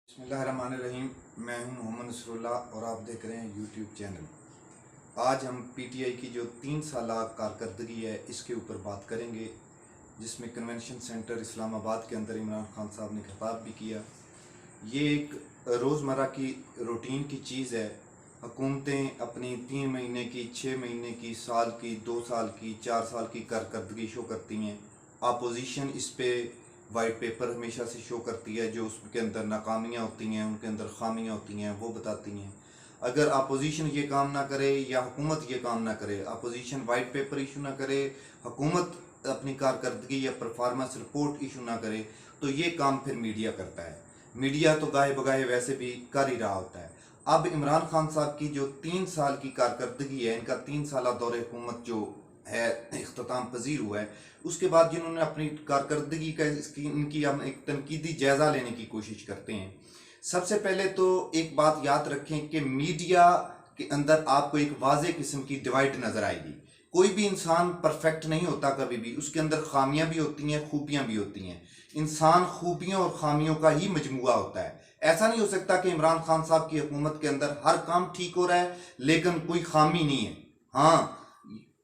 बिस्मिल्लाहिर्रहमानिर्रहीम। मैं हूं मोहम्मद नसरुल्लाह और आप देख रहे हैं यूट्यूब चैनल। आज हम पीटीआई की जो 3 साल कारकर्दगी है इसके ऊपर बात करेंगे, जिसमें कन्वेंशन सेंटर इस्लामाबाद के अंदर इमरान खान साहब ने खिताब भी किया। ये एक रोज़मर्रा की रूटीन की चीज़ है। हुकूमतें अपनी 3 महीने की, 6 महीने की, साल की, 2 साल की, 4 साल की कारकर्दगी शो करती हैं। अपोजिशन इस पे वाइट पेपर हमेशा से शो करती है, जो उसके अंदर नाकामियाँ होती हैं, उनके अंदर खामियाँ होती हैं, वो बताती हैं। अगर अपोजिशन ये काम ना करे या हुकूमत ये काम ना करे, अपोजिशन वाइट पेपर इशू ना करे, हुकूमत अपनी कारकर्दगी या परफॉर्मेंस रिपोर्ट इशू ना करे, तो ये काम फिर मीडिया करता है। मीडिया तो गाहे बगाहे वैसे भी कर ही रहा होता है। अब इमरान खान साहब की जो 3 साल की कारकर्दगी है, इनका 3 साल दौरे हुकूमत जो है इख्तिताम पजीर हुआ है, उसके बाद जिन्होंने अपनी कारकर्दगी का इनकी हम एक तनकीदी जायज़ा लेने की कोशिश करते हैं। सबसे पहले तो एक बात याद रखें कि मीडिया के अंदर आपको एक वाज़ेह किस्म की डिवाइड नज़र आएगी। कोई भी इंसान परफेक्ट नहीं होता, कभी भी उसके अंदर खामियां भी होती हैं, खूबियां भी होती हैं। इंसान खूबियों और खामियों का ही मजमुआ होता है। ऐसा नहीं हो सकता कि इमरान खान साहब की हुकूमत के अंदर हर काम ठीक हो रहा है लेकिन कोई खामी नहीं है। हाँ,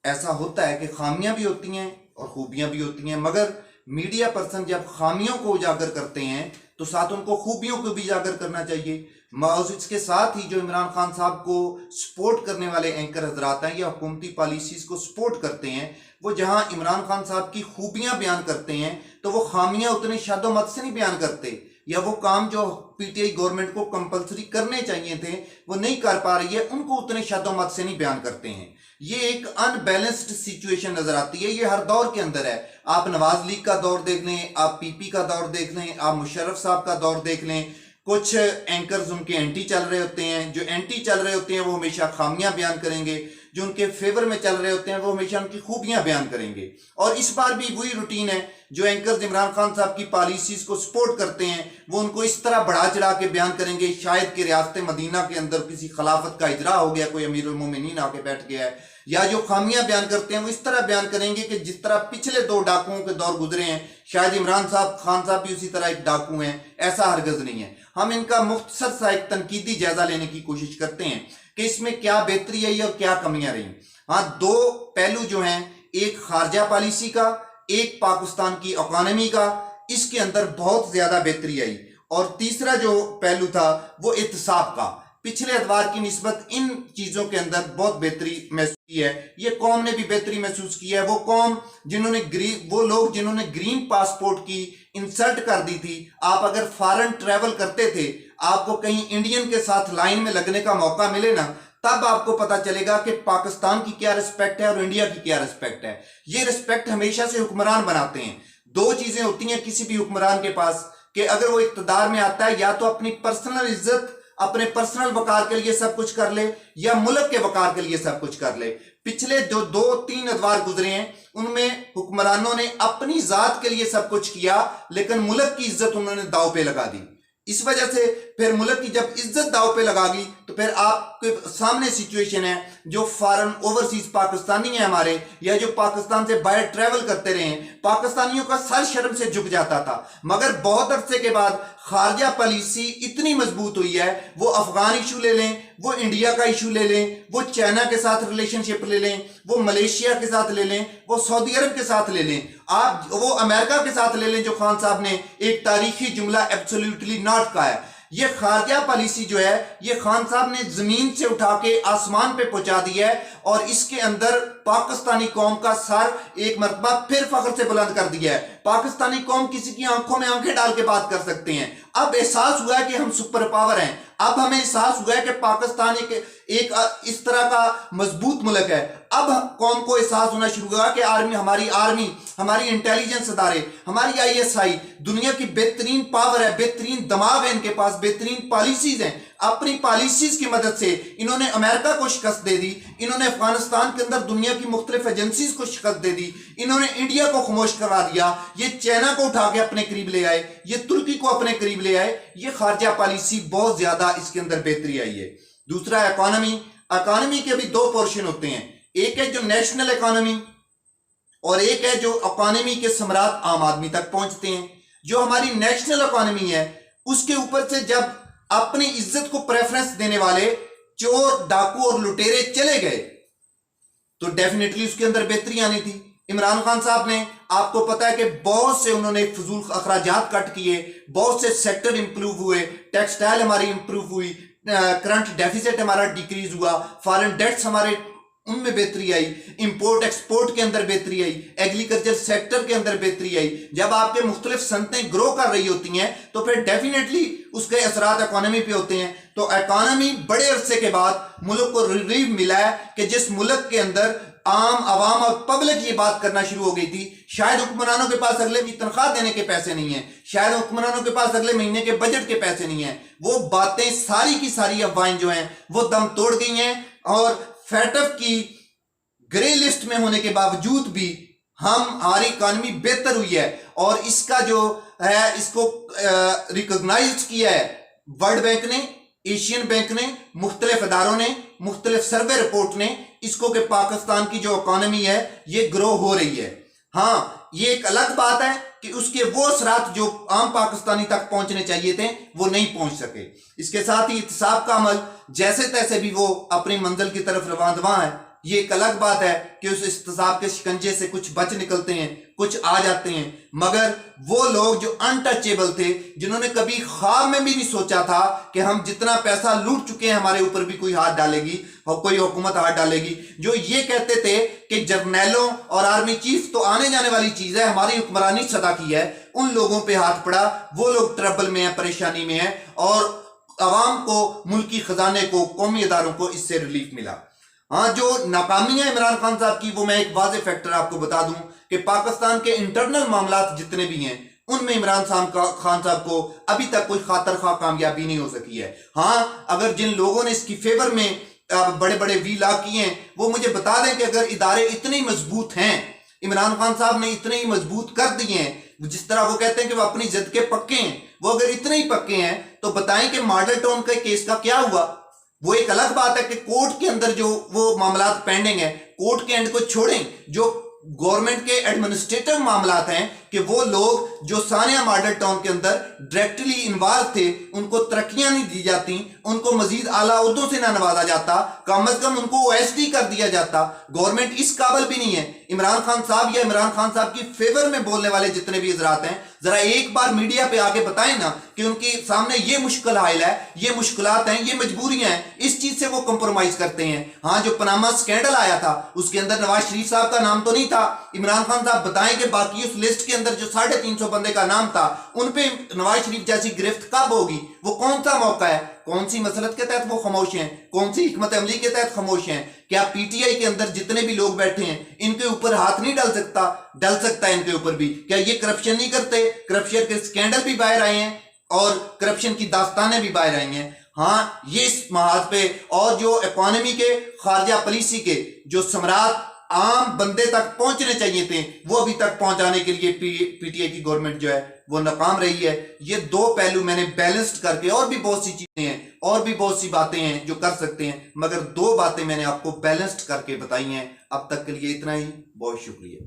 ऐसा होता है कि खामियां भी होती हैं और खूबियां भी होती हैं, मगर मीडिया पर्सन जब खामियों को उजागर करते हैं तो साथ उनको खूबियों को भी उजागर करना चाहिए। और इसके साथ ही जो इमरान खान साहब को सपोर्ट करने वाले एंकर हजरात हैं या हुकूमती पॉलिसीज को सपोर्ट करते हैं, वो जहां इमरान खान साहब की खूबियां बयान करते हैं तो वो खामियां उतने शादोमत से नहीं बयान करते, या वो काम जो पीटीआई गवर्नमेंट को कंपलसरी करने चाहिए थे वो नहीं कर पा रही है, उनको उतने शादोमत से नहीं बयान करते हैं। ये एक अनबैलेंस्ड सिचुएशन नजर आती है। ये हर दौर के अंदर है। आप नवाज लीग का दौर देख लें, आप पीपी का दौर देख लें, आप मुशर्रफ साहब का दौर देख लें। कुछ एंकर्स उनके एंटी चल रहे होते हैं, जो एंटी चल रहे होते हैं वो हमेशा खामियां बयान करेंगे, जो उनके फेवर में चल रहे होते हैं वो हमेशा उनकी खूबियां बयान करेंगे। और इस बार भी वही रूटीन है। जो एंकर्स इमरान खान साहब की पॉलिसीज को सपोर्ट करते हैं वो उनको इस तरह बढ़ा चढ़ा के बयान करेंगे शायद कि रियासत मदीना के अंदर किसी खिलाफत का इजरा हो गया, कोई अमीरुल मोमिनीन आके बैठ गया है। या जो खामियां बयान करते हैं वो इस तरह बयान करेंगे कि जिस तरह पिछले 2 डाकुओं के दौर गुजरे हैं, शायद इमरान खान साहब भी उसी तरह एक डाकू हैं। ऐसा हरगज नहीं है। हम इनका मुख्तसर सा एक तनकीदी जायजा लेने की कोशिश करते हैं कि इसमें क्या बेहतरी आई और क्या कमियां रही। हाँ, 2 पहलू जो हैं, एक खारजा पॉलिसी का, एक पाकिस्तान की इकोनॉमी का, इसके अंदर बहुत ज्यादा बेहतरी आई। और तीसरा जो पहलू था वो इत्तेसाब का। पिछले अदवार की निस्बत इन चीजों के अंदर बहुत बेहतरी महसूस की है। ये कौम ने भी बेहतरी महसूस की है। वो कौम जिन्होंने वो लोग जिन्होंने ग्रीन पासपोर्ट की इंसल्ट कर दी थी। आप अगर फॉरेन ट्रेवल करते थे, आपको कहीं इंडियन के साथ लाइन में लगने का मौका मिले ना, तब आपको पता चलेगा कि पाकिस्तान की क्या रिस्पेक्ट है और इंडिया की क्या रिस्पेक्ट है। ये रिस्पेक्ट हमेशा से हुक्मरान बनाते हैं। 2 चीजें होती हैं किसी भी हुक्मरान के पास, कि अगर वो इक्तदार में आता है या तो अपनी पर्सनल इज्जत, अपने पर्सनल वकार के लिए सब कुछ कर ले, या मुल्क के वकार के लिए सब कुछ कर ले। पिछले जो 2-3 अदवार गुजरे हैं उनमें हुक्मरानों ने अपनी जात के लिए सब कुछ किया लेकिन मुल्क की इज्जत उन्होंने दांव पे लगा दी। इस वजह से फिर मुल्क की जब इज्जत दांव पे लगा गई तो फिर आपके सामने सिचुएशन है, जो फॉरेन ओवरसीज पाकिस्तानी है हमारे, या जो पाकिस्तान से बाहर ट्रेवल करते रहे हैं, पाकिस्तानियों का सर शर्म से झुक जाता था। मगर बहुत अरसे के बाद खारजा पॉलिसी इतनी मजबूत हुई है, वो अफगान इशू ले लें, वो इंडिया का इशू ले लें, वो चाइना के साथ रिलेशनशिप ले लें, वो मलेशिया के साथ ले लें, वो सऊदी अरब के साथ ले लें, आप वो अमेरिका के साथ ले लें, जो खान साहब ने एक तारीखी जुमला एब्सोल्युटली नॉट कहा है। ये खारजा पॉलिसी जो है ये खान साहब ने जमीन से उठा के आसमान पे पहुंचा दी है और इसके अंदर पाकिस्तानी कौम का सर एक मरतबा फिर फख्र से बुलंद कर दिया है। पाकिस्तानी कौम किसी की आंखों में आंखें डाल के बात कर सकते हैं। अब एहसास हुआ है कि हम सुपर पावर हैं। अब हमें एहसास हुआ है कि पाकिस्तान एक इस तरह का मजबूत मुल्क है। अब कौम को एहसास होना शुरू हुआ कि आर्मी, हमारी इंटेलिजेंस अदारे, हमारी आईएसआई दुनिया की बेहतरीन पावर है, बेहतरीन दिमाग है इनके पास, बेहतरीन पॉलिसीज हैं। अपनी पॉलिसीज की मदद से इन्होंने अमेरिका को शिकस्त दे दी, इन्होंने अफगानिस्तान के अंदर दुनिया की मुख्तलिफ एजेंसीज को शिकस्त दे दी, इन्होंने इंडिया को खामोश करवा दिया, ये चाइना को उठा के अपने करीब ले आए, ये तुर्की को अपने करीब ले आए। ये खारजा पॉलिसी बहुत ज्यादा इसके अंदर बेहतरी आई है। दूसरा इकोनॉमी के भी 2 पोर्शन होते हैं। एक है जो नेशनल इकोनॉमी اور ایک ہے جو اکانومی کے ثمرات عام آدمی تک پہنچتے ہیں. جو ہماری نیشنل اکانومی ہے اس کے اوپر سے جب اپنی عزت کو پریفرنس دینے والے چور ڈاکو اور لٹیرے چلے گئے تو ڈیفینیٹلی اس کے اندر بہتری آنی تھی. عمران خان صاحب نے, آپ کو پتا ہے کہ بہت سے انہوں نے فضول اخراجات کٹ کیے, بہت سے سیکٹر امپروو ہوئے, ٹیکسٹائل ہماری امپروو ہوئی, کرنٹ ڈیفیسٹ ہمارا ڈیکریز ہوا, فارن ڈیٹس ہمارے ان میں بہتری آئی, امپورٹ ایکسپورٹ کے اندر بہتری آئی, ایگریکلچر سیکٹر کے اندر بہتری آئی. جب آپ کے مختلف صنعتیں گرو کر رہی ہوتی ہیں تو پھر ڈیفینیٹلی اس کے اثرات اکانومی پہ ہوتے ہیں. تو اکانومی بڑے عرصے کے بعد ملک کو ریلیف ملا ہے کہ جس ملک کے اندر عام عوام اور پبلک یہ بات کرنا شروع ہو گئی تھی, شاید حکمرانوں کے پاس اگلے کی تنخواہ دینے کے پیسے نہیں ہیں, شاید حکمرانوں کے پاس اگلے مہینے کے بجٹ کے پیسے نہیں ہیں, وہ باتیں ساری کی ساری افواہیں جو ہیں وہ دم توڑ گئی ہیں. اور فیٹف کی گرے لسٹ میں ہونے کے باوجود بھی ہماری اکانومی بہتر ہوئی ہے, اور اس کا جو ہے اس کو ریکگنائز کیا ہے ورلڈ بینک نے, ایشین بینک نے, مختلف اداروں نے, مختلف سروے رپورٹ نے اس کو کہ پاکستان کی جو اکانومی ہے یہ گرو ہو رہی ہے. ہاں یہ ایک الگ بات ہے کہ اس کے وہ اثرات جو عام پاکستانی تک پہنچنے چاہیے تھے وہ نہیں پہنچ سکے. اس کے ساتھ ہی احتساب کا عمل جیسے تیسے بھی وہ اپنی منزل کی طرف رواں دواں ہے. یہ ایک الگ بات ہے کہ اس احتساب کے شکنجے سے کچھ بچ نکلتے ہیں, کچھ آ جاتے ہیں, مگر وہ لوگ جو انٹچیبل تھے, جنہوں نے کبھی خواب میں بھی نہیں سوچا تھا کہ ہم جتنا پیسہ لوٹ چکے ہیں ہمارے اوپر بھی کوئی ہاتھ ڈالے گی اور کوئی حکومت ہاتھ ڈالے گی, جو یہ کہتے تھے کہ جرنیلوں اور آرمی چیف تو آنے جانے والی چیز ہے, ہماری حکمرانی سدا کی ہے, ان لوگوں پہ ہاتھ پڑا. وہ لوگ ٹربل میں ہیں, پریشانی میں ہیں, اور عوام کو, ملکی خزانے کو, قومی اداروں کو اس سے ریلیف ملا. ہاں جو ناکامی ہے عمران خان صاحب کی, وہ میں ایک واضح فیکٹر آپ کو بتا دوں کہ پاکستان کے انٹرنل معاملات جتنے بھی ہیں ان میں عمران خان صاحب کو ابھی تک کوئی خاطر خواہ کامیابی نہیں ہو سکی ہے. ہاں اگر جن لوگوں نے اس کی فیور میں بڑے بڑے وی لا کیے ہیں وہ مجھے بتا دیں کہ اگر ادارے اتنے مضبوط ہیں, عمران خان صاحب نے اتنے ہی مضبوط کر دیے ہیں, جس طرح وہ کہتے ہیں کہ وہ اپنی ضد کے پکے ہیں, وہ اگر اتنے ہی پکے ہیں تو بتائیں کہ ماڈل ٹاؤن کے کیس کا کیا ہوا. وہ ایک الگ بات ہے کہ کورٹ کے اندر جو وہ معاملات پینڈنگ ہیں, کورٹ کے اینڈ کو چھوڑیں, جو گورنمنٹ کے ایڈمنسٹریٹو معاملات ہیں کہ وہ لوگ جو ثانیہ ماڈل ٹاؤن کے اندر ڈائریکٹلی انوالو تھے ان کو ترقیاں نہیں دی جاتی, ان کو مزید اعلیٰ عہدوں سے نہ نوازا جاتا, کم از کم ان کو OSD کر دیا جاتا. گورنمنٹ اس قابل بھی نہیں ہے. عمران خان صاحب یا عمران خان صاحب کی فیور میں بولنے والے جتنے بھی حضرات ہیں, ذرا ایک بار میڈیا پہ آ کے بتائیں نا کہ ان کے سامنے یہ مشکل حائل ہے, یہ مشکلات ہیں, یہ مجبوریاں ہیں, اس چیز سے وہ کمپرومائز کرتے ہیں. ہاں جو پاناما سکینڈل آیا تھا اس کے اندر نواز شریف صاحب کا نام تو نہیں تھا. عمران خان صاحب بتائیں کہ باقی اس لسٹ کے اندر جو 350 بندے کا نام تھا ان پہ نواز شریف جیسی گرفت کب ہوگی؟ وہ کون سا موقع ہے؟ کون سی مسلط کے تحت وہ خاموش ہیں؟ کون سی حکمت عملی کے تحت خاموش ہیں؟ کیا پی ٹی آئی کے اندر جتنے بھی لوگ بیٹھے ہیں ان کے اوپر ہاتھ نہیں ڈل سکتا ہے ان کے اوپر بھی؟ کیا یہ کرپشن نہیں کرتے؟ کرپشن کے سکینڈل بھی باہر آئے ہیں اور کرپشن کی داستانیں بھی باہر آئی ہیں. ہاں یہ اس محاذ پہ, اور جو اکانومی کے, خارجہ پالیسی کے جو ثمرات عام بندے تک پہنچنے چاہیے تھے وہ ابھی تک پہنچانے کے لیے پی ٹی آئی کی گورنمنٹ جو ہے وہ ناکام رہی ہے. یہ دو پہلو میں نے بیلنسڈ کر کے, اور بھی بہت سی چیزیں ہیں اور بھی بہت سی باتیں ہیں جو کر سکتے ہیں, مگر دو باتیں میں نے آپ کو بیلنسڈ کر کے بتائی ہیں. اب تک کے لیے اتنا ہی, بہت شکریہ.